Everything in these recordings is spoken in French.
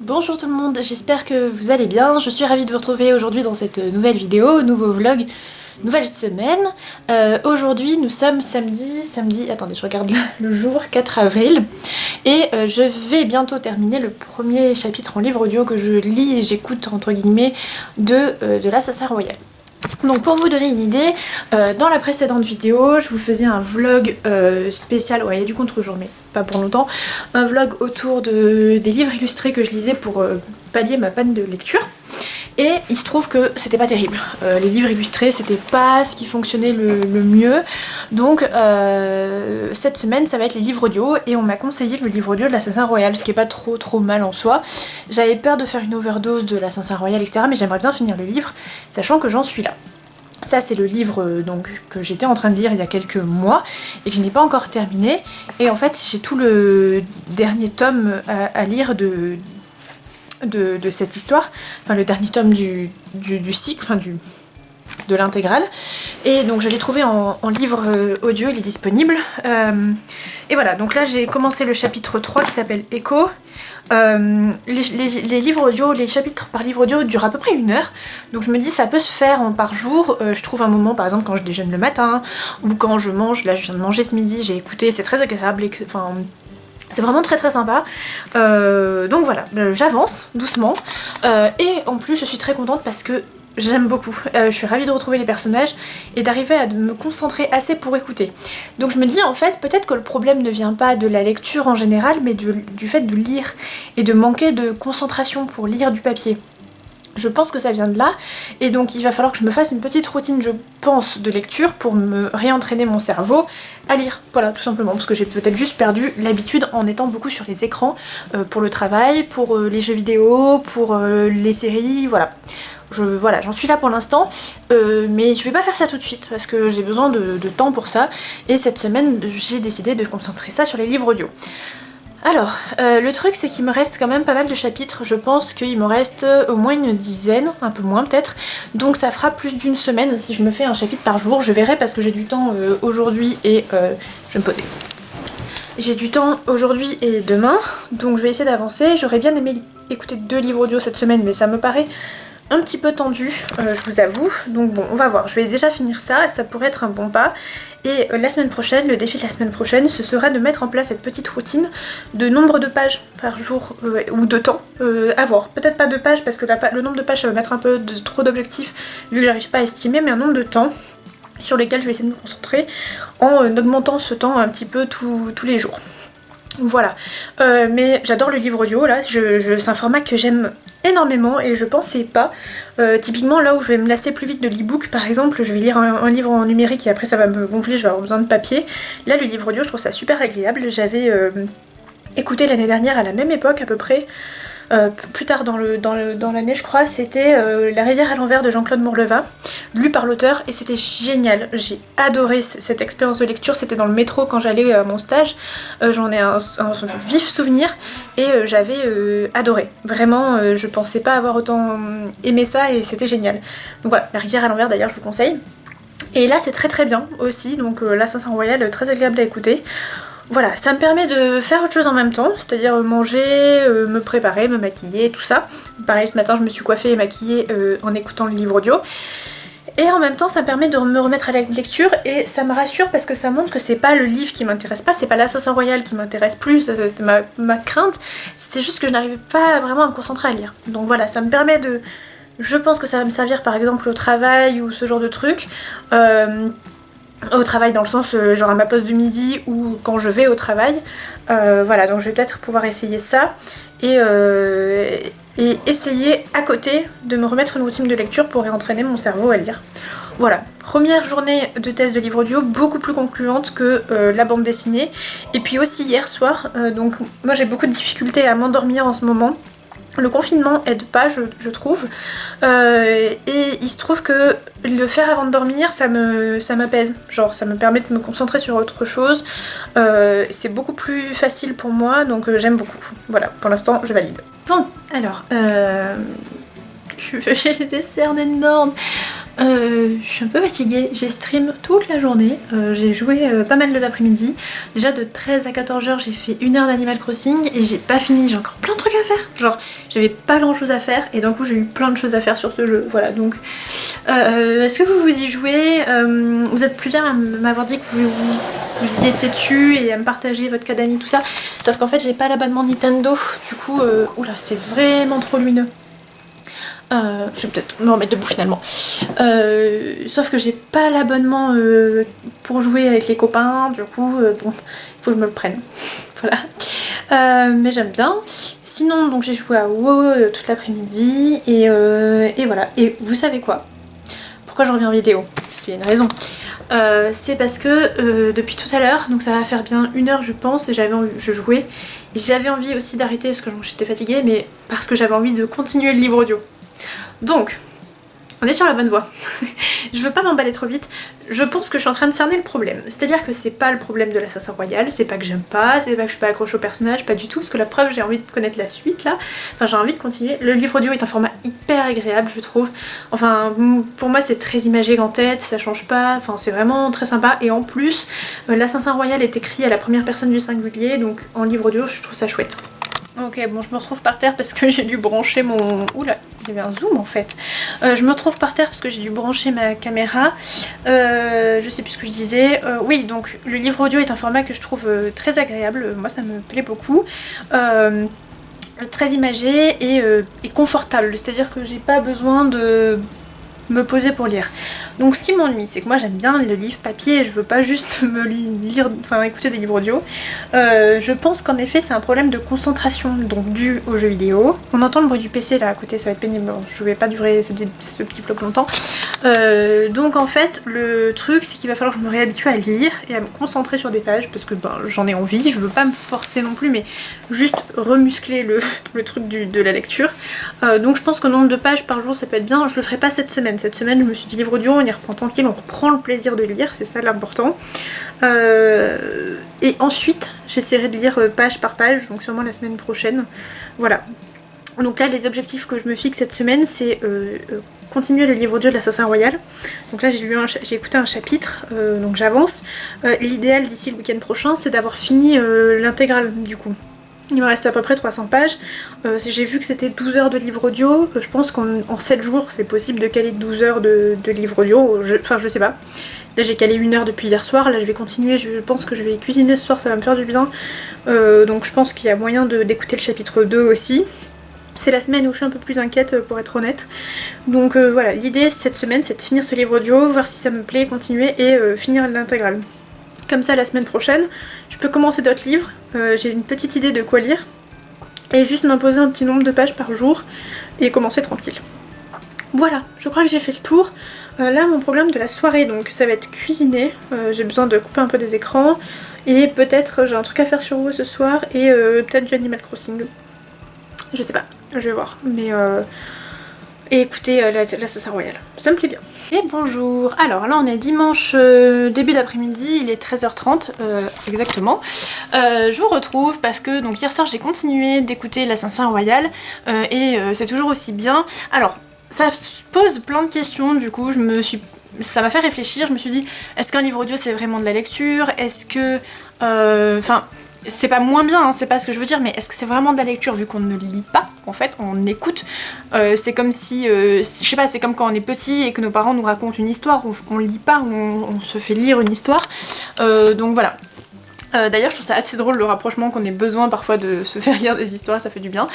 Bonjour tout le monde, j'espère que vous allez bien. Je suis ravie de vous retrouver aujourd'hui dans cette nouvelle vidéo, nouveau vlog, nouvelle semaine. Aujourd'hui nous sommes samedi, attendez je regarde le jour, 4 avril. Et je vais bientôt terminer le premier chapitre en livre audio que je lis et j'écoute entre guillemets de l'Assassin Royal. Donc pour vous donner une idée, dans la précédente vidéo, je vous faisais un vlog spécial, ouais il y a du contre-jour mais pas pour longtemps, un vlog autour des livres illustrés que je lisais pour pallier ma panne de lecture. Et il se trouve que c'était pas terrible. Les livres illustrés c'était pas ce qui fonctionnait le mieux. Donc cette semaine ça va être les livres audio et on m'a conseillé le livre audio de l'Assassin Royal, ce qui est pas trop mal en soi. J'avais peur de faire une overdose de l'Assassin Royal etc. mais j'aimerais bien finir le livre, sachant que j'en suis là. Ça c'est le livre donc, que j'étais en train de lire il y a quelques mois et que je n'ai pas encore terminé. Et en fait j'ai tout le dernier tome à lire de cette histoire, enfin le dernier tome du cycle, enfin de l'intégrale. Et donc je l'ai trouvé en livre audio, il est disponible. Et voilà, donc là j'ai commencé le chapitre 3 qui s'appelle Echo. Les livres audio, les chapitres par livre audio durent à peu près 1 heure, donc je me dis ça peut se faire par jour. Je trouve un moment par exemple quand je déjeune le matin ou quand je mange, là je viens de manger ce midi, j'ai écouté, c'est très agréable, enfin c'est vraiment très sympa. Donc voilà, j'avance doucement et en plus je suis très contente parce que j'aime beaucoup. Je suis ravie de retrouver les personnages et d'arriver à me concentrer assez pour écouter. Donc je me dis en fait peut-être que le problème ne vient pas de la lecture en général mais du fait de lire et de manquer de concentration pour lire du papier. Je pense que ça vient de là, et donc il va falloir que je me fasse une petite routine, je pense, de lecture pour me réentraîner mon cerveau à lire. Voilà, tout simplement, parce que j'ai peut-être juste perdu l'habitude en étant beaucoup sur les écrans, pour le travail, pour les jeux vidéo, pour les séries, voilà. Voilà, j'en suis là pour l'instant, mais je vais pas faire ça tout de suite, parce que j'ai besoin de temps pour ça, et cette semaine, j'ai décidé de concentrer ça sur les livres audio. Alors, le truc c'est qu'il me reste quand même pas mal de chapitres, je pense qu'il me reste au moins une dizaine, un peu moins peut-être, donc ça fera plus d'1 semaine si je me fais un chapitre par jour, je verrai parce que j'ai du temps aujourd'hui et je vais me poser. J'ai du temps aujourd'hui et demain, donc je vais essayer d'avancer. J'aurais bien aimé écouter 2 livres audio cette semaine mais ça me paraît un petit peu tendu, je vous avoue, donc bon on va voir, je vais déjà finir ça et ça pourrait être un bon pas. Et la semaine prochaine, le défi de la semaine prochaine, ce sera de mettre en place cette petite routine de nombre de pages par jour, ou de temps, à voir. Peut-être pas de pages parce que le nombre de pages ça va mettre un peu trop d'objectifs vu que j'arrive pas à estimer, mais un nombre de temps sur lesquels je vais essayer de me concentrer en augmentant ce temps un petit peu tous les jours. Voilà, mais j'adore le livre audio là, c'est un format que j'aime énormément et je pensais pas. Typiquement là où je vais me lasser plus vite de l'e-book par exemple, je vais lire un livre en numérique et après ça va me gonfler, je vais avoir besoin de papier. Là le livre audio je trouve ça super agréable, j'avais écouté l'année dernière à la même époque à peu près. Plus tard dans l'année je crois, c'était La rivière à l'envers de Jean-Claude Morleva, lu par l'auteur, et c'était génial. J'ai adoré cette expérience de lecture, c'était dans le métro quand j'allais à mon stage, j'en ai un vif souvenir et j'avais adoré. Vraiment, je pensais pas avoir autant aimé ça et c'était génial. Donc voilà, La rivière à l'envers d'ailleurs je vous conseille. Et là c'est très bien aussi, donc l'Assassin Royal, très agréable à écouter. Voilà, ça me permet de faire autre chose en même temps, c'est-à-dire manger, me préparer, me maquiller, tout ça. Pareil, ce matin je me suis coiffée et maquillée en écoutant le livre audio. Et en même temps ça me permet de me remettre à la lecture et ça me rassure parce que ça montre que c'est pas le livre qui m'intéresse pas, c'est pas l'Assassin Royal qui m'intéresse plus, c'était ma crainte, c'était juste que je n'arrivais pas vraiment à me concentrer à lire. Donc voilà, ça me permet de... Je pense que ça va me servir par exemple au travail ou ce genre de truc. Au travail dans le sens genre à ma pause de midi ou quand je vais au travail. Voilà, donc je vais peut-être pouvoir essayer ça et essayer à côté de me remettre une routine de lecture pour réentraîner mon cerveau à lire. Voilà, première journée de test de livre audio, beaucoup plus concluante que la bande dessinée. Et puis aussi hier soir, donc moi j'ai beaucoup de difficultés à m'endormir en ce moment. Le confinement aide pas, je trouve, et il se trouve que le faire avant de dormir, ça m'apaise, genre ça me permet de me concentrer sur autre chose, c'est beaucoup plus facile pour moi, donc j'aime beaucoup. Voilà, pour l'instant je valide. Bon, alors, J'ai des cernes énormes. Je suis un peu fatiguée, j'ai stream toute la journée, j'ai joué pas mal de l'après-midi. Déjà de 13 à 14h j'ai fait 1 heure d'Animal Crossing et j'ai pas fini, j'ai encore plein de trucs à faire. Genre j'avais pas grand chose à faire et d'un coup j'ai eu plein de choses à faire sur ce jeu. Voilà donc est-ce que vous y jouez? Vous êtes plusieurs à m'avoir dit que vous y étiez dessus et à me partager votre cas d'amis tout ça. Sauf qu'en fait j'ai pas l'abonnement Nintendo, du coup oula c'est vraiment trop lumineux. Je vais peut-être me remettre debout finalement. Sauf que j'ai pas l'abonnement pour jouer avec les copains, du coup, bon, il faut que je me le prenne. Voilà. Mais j'aime bien. Sinon, donc j'ai joué à WoW toute l'après-midi et voilà. Et vous savez quoi? Pourquoi je reviens en vidéo? Parce qu'il y a une raison. C'est parce que depuis tout à l'heure, donc ça va faire bien 1 heure je pense, et je jouais. Et j'avais envie aussi d'arrêter parce que j'étais fatiguée, mais parce que j'avais envie de continuer le livre audio. Donc, on est sur la bonne voie. Je veux pas m'emballer trop vite. Je pense que je suis en train de cerner le problème. C'est-à-dire que c'est pas le problème de l'Assassin Royal, c'est pas que j'aime pas, c'est pas que je suis pas accrochée au personnage, pas du tout, parce que la preuve, j'ai envie de connaître la suite là. Enfin, j'ai envie de continuer. Le livre audio est un format hyper agréable, je trouve. Enfin, pour moi, c'est très imagé en tête, ça change pas, enfin, c'est vraiment très sympa. Et en plus, l'Assassin Royal est écrit à la première personne du singulier, donc en livre audio, je trouve ça chouette. Ok, bon, je me retrouve par terre parce que j'ai dû brancher mon... Oula, il y avait un zoom en fait. Je me retrouve par terre parce que j'ai dû brancher ma caméra. Je sais plus ce que je disais. Oui, donc le livre audio est un format que je trouve très agréable. Moi, ça me plaît beaucoup. Très imagé et confortable. C'est-à-dire que j'ai pas besoin de me poser pour lire. Donc ce qui m'ennuie, c'est que moi j'aime bien le livre papier et je veux pas juste me lire, enfin écouter des livres audio. Je pense qu'en effet c'est un problème de concentration, donc dû aux jeux vidéo. On entend le bruit du PC là à côté, ça va être pénible, je vais pas durer ce petit bloc longtemps. Donc en fait le truc c'est qu'il va falloir que je me réhabitue à lire et à me concentrer sur des pages parce que ben, j'en ai envie, je veux pas me forcer non plus mais juste remuscler le truc de la lecture. Donc je pense qu'au nombre de pages par jour ça peut être bien, je le ferai pas cette semaine. Cette semaine je me suis dit livre audio, on y reprend tranquille, on reprend le plaisir de lire, c'est ça l'important. Et ensuite j'essaierai de lire page par page, donc sûrement la semaine prochaine. Voilà. Donc là les objectifs que je me fixe cette semaine c'est continuer le livre audio de l'Assassin Royal. Donc là j'ai écouté un chapitre, donc j'avance. L'idéal d'ici le week-end prochain c'est d'avoir fini l'intégrale du coup. Il me reste à peu près 300 pages. J'ai vu que c'était 12 heures de livre audio. Je pense qu'en 7 jours, c'est possible de caler 12 heures de livre audio. Enfin, je sais pas. Là, j'ai calé 1 heure depuis hier soir. Là, je vais continuer. Je pense que je vais cuisiner ce soir. Ça va me faire du bien. Donc, je pense qu'il y a moyen d'écouter le chapitre 2 aussi. C'est la semaine où je suis un peu plus inquiète, pour être honnête. Donc, voilà. L'idée, cette semaine, c'est de finir ce livre audio, voir si ça me plaît, continuer et finir l'intégrale. Comme ça la semaine prochaine, je peux commencer d'autres livres, j'ai une petite idée de quoi lire, et juste m'imposer un petit nombre de pages par jour et commencer tranquille. Voilà, je crois que j'ai fait le tour. Là mon programme de la soirée, donc ça va être cuisiner, j'ai besoin de couper un peu des écrans, et peut-être j'ai un truc à faire sur WoW ce soir, et peut-être du Animal Crossing. Je sais pas, je vais voir, mais... Et écoutez l'Assassin Royal, ça me plaît bien. Et bonjour, alors là on est dimanche début d'après-midi, il est 13h30 exactement. Je vous retrouve parce que donc hier soir j'ai continué d'écouter l'Assassin Royal et c'est toujours aussi bien. Alors ça pose plein de questions, du coup ça m'a fait réfléchir, je me suis dit est-ce qu'un livre audio c'est vraiment de la lecture? Est-ce que... Enfin... c'est pas moins bien, hein, c'est pas ce que je veux dire, mais est-ce que c'est vraiment de la lecture vu qu'on ne lit pas, en fait, on écoute. C'est comme si, je sais pas, c'est comme quand on est petit et que nos parents nous racontent une histoire, on lit pas, on se fait lire une histoire. Donc voilà. D'ailleurs je trouve ça assez drôle le rapprochement qu'on ait besoin parfois de se faire lire des histoires, ça fait du bien.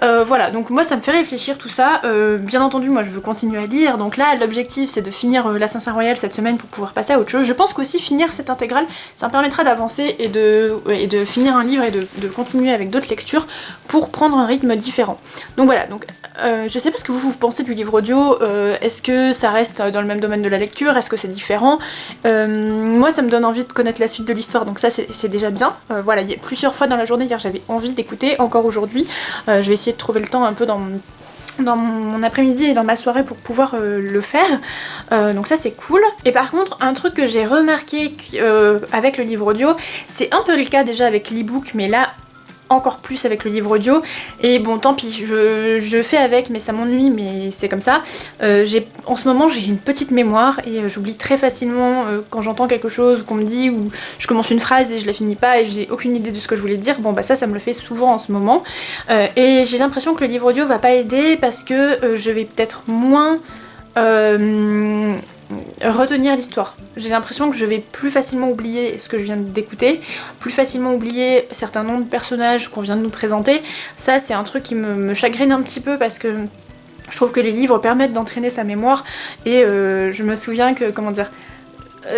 Voilà, donc moi ça me fait réfléchir tout ça. Bien entendu moi je veux continuer à lire, donc là l'objectif c'est de finir l'Assassin Royal cette semaine pour pouvoir passer à autre chose. Je pense qu'aussi finir cette intégrale ça me permettra d'avancer et de finir un livre et de continuer avec d'autres lectures pour prendre un rythme différent. Donc voilà, donc je sais pas ce que vous pensez du livre audio, est-ce que ça reste dans le même domaine de la lecture, est-ce que c'est différent? Moi ça me donne envie de connaître la suite de l'histoire, donc ça c'est déjà bien. Voilà, il y a plusieurs fois dans la journée hier j'avais envie d'écouter, encore aujourd'hui. Je vais essayer de trouver le temps un peu dans mon après-midi et dans ma soirée pour pouvoir le faire, donc ça c'est cool. Et par contre un truc que j'ai remarqué avec le livre audio, c'est un peu le cas déjà avec l'e-book, mais là encore plus avec le livre audio, et bon tant pis, je fais avec, mais ça m'ennuie, mais c'est comme ça. En ce moment j'ai une petite mémoire et j'oublie très facilement quand j'entends quelque chose qu'on me dit, ou je commence une phrase et je la finis pas et j'ai aucune idée de ce que je voulais dire. Bon bah ça me le fait souvent en ce moment, et j'ai l'impression que le livre audio va pas aider parce que je vais peut-être moins retenir l'histoire. J'ai l'impression que je vais plus facilement oublier ce que je viens d'écouter, plus facilement oublier certains noms de personnages qu'on vient de nous présenter. Ça c'est un truc qui me chagrine un petit peu parce que je trouve que les livres permettent d'entraîner sa mémoire, et je me souviens que, comment dire,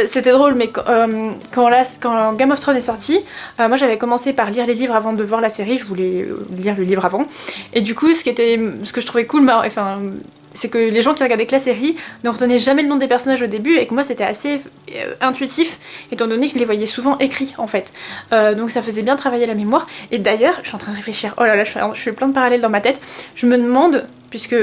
c'était drôle, mais quand Game of Thrones est sorti, moi j'avais commencé par lire les livres avant de voir la série, je voulais lire le livre avant, et du coup ce que je trouvais cool, c'est que les gens qui regardaient que la série ne retenaient jamais le nom des personnages au début, et que moi c'était assez intuitif, étant donné que je les voyais souvent écrits en fait. Donc ça faisait bien travailler la mémoire. Et d'ailleurs, je suis en train de réfléchir, oh là là, je fais plein de parallèles dans ma tête. Je me demande, puisque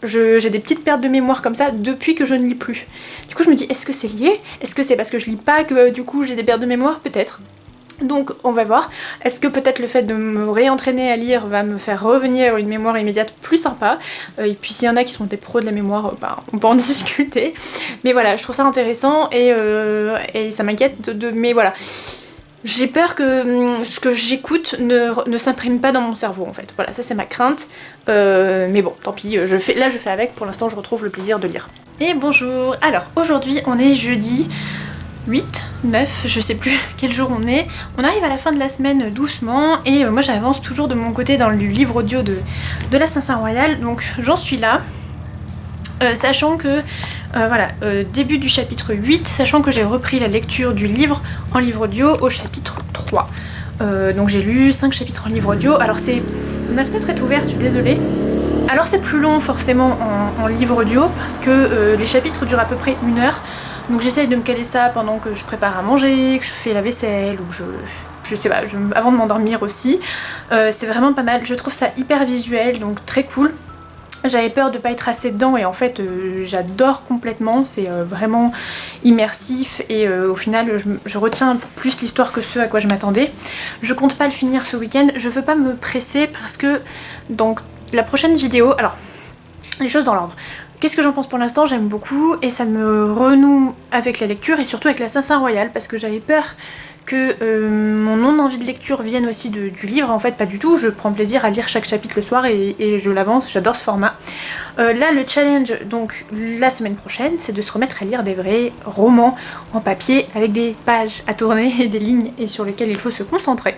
j'ai des petites pertes de mémoire comme ça depuis que je ne lis plus. Du coup je me dis, est-ce que c'est lié? Est-ce que c'est parce que je lis pas que du coup j'ai des pertes de mémoire? Peut-être. Donc on va voir, est-ce que peut-être le fait de me réentraîner à lire va me faire revenir une mémoire immédiate plus sympa, et puis s'il y en a qui sont des pros de la mémoire, on peut en discuter, mais voilà, je trouve ça intéressant, et ça m'inquiète, mais voilà, j'ai peur que ce que j'écoute ne s'imprime pas dans mon cerveau en fait, voilà, ça c'est ma crainte, mais bon, tant pis, je fais avec, pour l'instant je retrouve le plaisir de lire. Et bonjour, alors aujourd'hui on est jeudi 8, 9, je sais plus quel jour on est. On arrive à la fin de la semaine doucement, et moi j'avance toujours de mon côté dans le livre audio de l'Assassin Royal, donc j'en suis là. Sachant que, début du chapitre 8, sachant que j'ai repris la lecture du livre en livre audio au chapitre 3. Donc j'ai lu 5 chapitres en livre audio, alors ma fenêtre est ouverte, je suis désolée. Alors c'est plus long forcément en livre audio, parce que les chapitres durent à peu près 1 heure. Donc j'essaye de me caler ça pendant que je prépare à manger, que je fais la vaisselle, ou je sais pas, avant de m'endormir aussi. C'est vraiment pas mal, je trouve ça hyper visuel, donc très cool. J'avais peur de pas être assez dedans, et en fait j'adore complètement, c'est vraiment immersif, et au final je retiens un peu plus l'histoire que ce à quoi je m'attendais. Je compte pas le finir ce week-end, je veux pas me presser parce que donc la prochaine vidéo, alors les choses dans l'ordre. Qu'est-ce que j'en pense pour l'instant? J'aime beaucoup, et ça me renoue avec la lecture, et surtout avec l'Assassin Royal, parce que j'avais peur que mon non-envie de lecture vienne aussi du livre. En fait pas du tout, je prends plaisir à lire chaque chapitre le soir, et je l'avance, j'adore ce format. Là le challenge donc la semaine prochaine, c'est de se remettre à lire des vrais romans en papier avec des pages à tourner et des lignes, et sur lesquelles il faut se concentrer.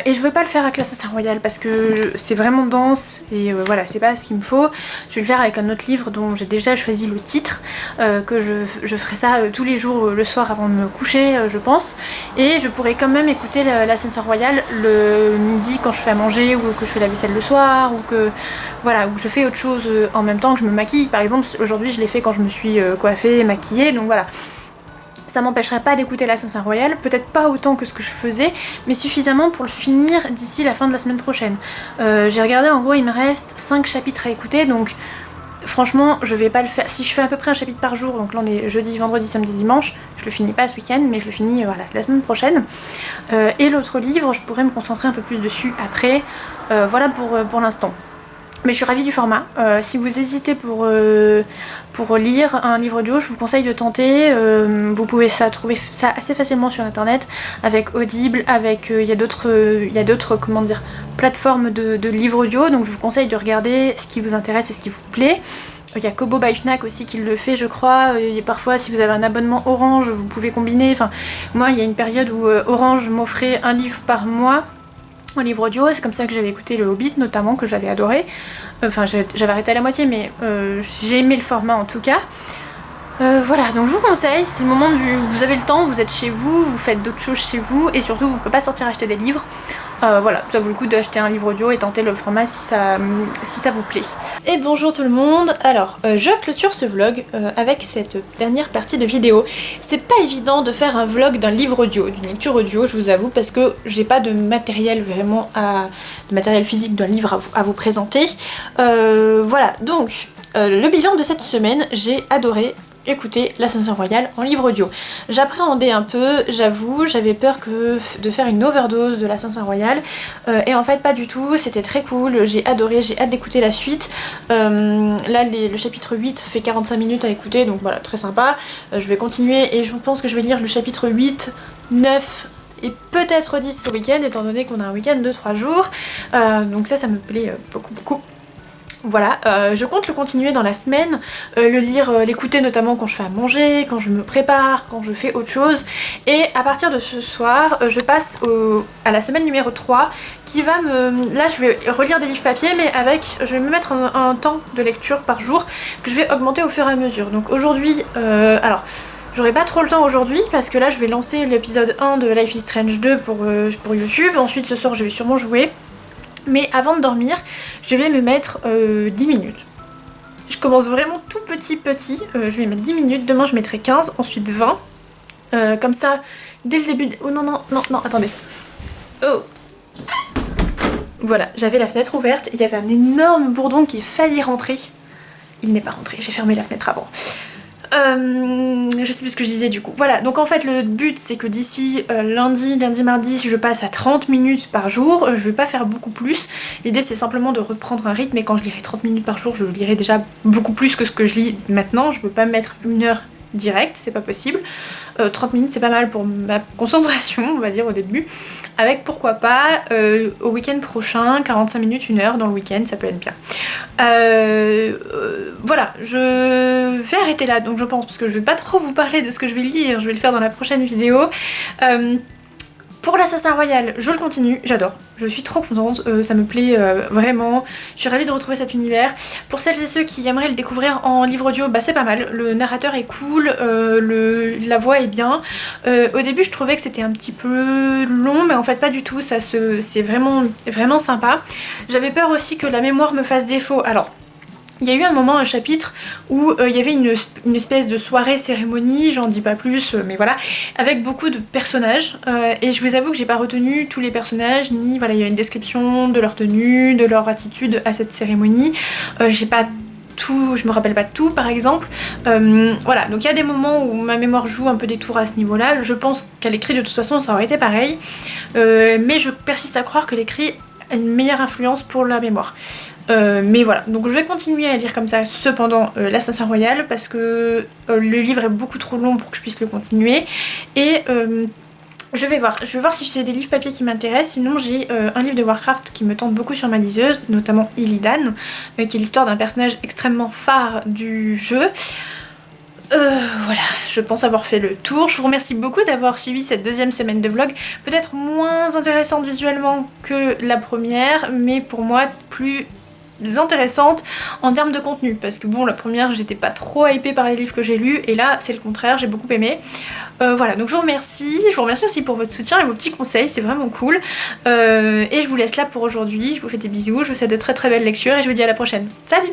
Et je veux pas le faire avec l'Assassin Royal parce que c'est vraiment dense, et voilà, c'est pas ce qu'il me faut. Je vais le faire avec un autre livre dont j'ai déjà choisi le titre, que je ferai ça tous les jours le soir avant de me coucher, je pense. Et je pourrais quand même écouter l'Assassin Royal le midi quand je fais à manger, ou que je fais la vaisselle le soir, ou que voilà, ou je fais autre chose en même temps que je me maquille. Par exemple, aujourd'hui je l'ai fait quand je me suis coiffée et maquillée, donc voilà. Ça m'empêcherait pas d'écouter l'Assassin Royal, peut-être pas autant que ce que je faisais, mais suffisamment pour le finir d'ici la fin de la semaine prochaine. J'ai regardé, en gros il me reste 5 chapitres à écouter, donc franchement je vais pas le faire. Si je fais à peu près un chapitre par jour, donc là on est jeudi, vendredi, samedi, dimanche, je le finis pas ce week-end, mais je le finis voilà, la semaine prochaine. Et l'autre livre, je pourrais me concentrer un peu plus dessus après, voilà pour l'instant. Mais je suis ravie du format. Si vous hésitez pour lire un livre audio, je vous conseille de tenter. Vous pouvez trouver ça assez facilement sur internet, avec Audible, avec il y a d'autres comment dire, plateformes de livres audio, donc je vous conseille de regarder ce qui vous intéresse et ce qui vous plaît. Il y a Kobo by Fnac aussi qui le fait, je crois. Et parfois, si vous avez un abonnement Orange, vous pouvez combiner. Enfin, moi, il y a une période où Orange m'offrait un livre par mois en livre audio, c'est comme ça que j'avais écouté le Hobbit notamment, que j'avais adoré. Enfin j'avais arrêté à la moitié, mais j'ai aimé le format en tout cas. Voilà, donc je vous conseille, c'est le moment vous avez le temps, vous êtes chez vous, vous faites d'autres choses chez vous, et surtout vous ne pouvez pas sortir acheter des livres. Voilà, ça vaut le coup d'acheter un livre audio et tenter le format si ça vous plaît. Et bonjour tout le monde, alors je clôture ce vlog avec cette dernière partie de vidéo. C'est pas évident de faire un vlog d'un livre audio, d'une lecture audio, je vous avoue, parce que j'ai pas de matériel vraiment de matériel physique d'un livre à vous présenter. Voilà, donc le bilan de cette semaine, j'ai adoré. écouter l'Assassin Royal en livre audio. J'appréhendais un peu, j'avoue, j'avais peur de faire une overdose de l'Assassin Royal, et en fait pas du tout, c'était très cool, j'ai adoré, j'ai hâte d'écouter la suite. Là le chapitre 8 fait 45 minutes à écouter, donc voilà, très sympa. Je vais continuer et je pense que je vais lire le chapitre 8, 9 et peut-être 10 ce week-end, étant donné qu'on a un week-end de 3 jours, donc ça me plaît beaucoup. Voilà, je compte le continuer dans la semaine, le lire, l'écouter notamment quand je fais à manger, quand je me prépare, quand je fais autre chose. Et à partir de ce soir, je passe à la semaine numéro 3 qui va me... Là je vais relire des livres papier, mais je vais me mettre un temps de lecture par jour que je vais augmenter au fur et à mesure. Donc aujourd'hui, alors... J'aurai pas trop le temps aujourd'hui parce que là je vais lancer l'épisode 1 de Life is Strange 2 pour YouTube. Ensuite ce soir je vais sûrement jouer. Mais avant de dormir, je vais me mettre 10 minutes. Je commence vraiment tout petit. Je vais mettre 10 minutes. Demain, je mettrai 15, ensuite 20. Comme ça, dès le début... Oh non, attendez. Oh! Voilà, j'avais la fenêtre ouverte. Il y avait un énorme bourdon qui faillit rentrer. Il n'est pas rentré, j'ai fermé la fenêtre avant. Je sais plus ce que je disais du coup. Voilà, donc en fait le but c'est que d'ici lundi, mardi, je passe à 30 minutes par jour. Je vais pas faire beaucoup plus. L'idée c'est simplement de reprendre un rythme et quand je lirai 30 minutes par jour, je lirai déjà beaucoup plus que ce que je lis maintenant. Je peux pas me mettre 1 heure direct, c'est pas possible. 30 minutes c'est pas mal pour ma concentration, on va dire au début. Avec pourquoi pas au week-end prochain, 45 minutes, 1 heure dans le week-end, ça peut être bien. Voilà, je vais arrêter là donc je pense, parce que je vais pas trop vous parler de ce que je vais lire, je vais le faire dans la prochaine vidéo. Pour l'Assassin Royal, je le continue, j'adore, je suis trop contente, ça me plaît vraiment, je suis ravie de retrouver cet univers. Pour celles et ceux qui aimeraient le découvrir en livre audio, bah c'est pas mal, le narrateur est cool, la voix est bien. Au début je trouvais que c'était un petit peu long, mais en fait pas du tout, c'est vraiment sympa. J'avais peur aussi que la mémoire me fasse défaut, alors... Il y a eu un chapitre où il y avait une espèce de soirée cérémonie, j'en dis pas plus, mais voilà, avec beaucoup de personnages, et je vous avoue que j'ai pas retenu tous les personnages, ni voilà, il y a une description de leur tenue, de leur attitude à cette cérémonie, j'ai pas tout, je me rappelle pas de tout par exemple, voilà, donc il y a des moments où ma mémoire joue un peu des tours à ce niveau-là, je pense qu'à l'écrit de toute façon ça aurait été pareil, mais je persiste à croire que l'écrit a une meilleure influence pour la mémoire. Mais voilà, donc je vais continuer à lire comme ça cependant l'Assassin Royal parce que le livre est beaucoup trop long pour que je puisse le continuer et je vais voir si j'ai des livres papier qui m'intéressent. Sinon j'ai un livre de Warcraft qui me tente beaucoup sur ma liseuse, notamment Illidan, qui est l'histoire d'un personnage extrêmement phare du jeu. Voilà, je pense avoir fait le tour. Je vous remercie beaucoup d'avoir suivi cette deuxième semaine de vlog, peut-être moins intéressante visuellement que la première, mais pour moi plus intéressante en termes de contenu, parce que bon, la première j'étais pas trop hypée par les livres que j'ai lus et là c'est le contraire, j'ai beaucoup aimé. Voilà, donc je vous remercie aussi pour votre soutien et vos petits conseils, c'est vraiment cool, et je vous laisse là pour aujourd'hui, je vous fais des bisous, je vous souhaite de très très belles lectures et je vous dis à la prochaine. Salut!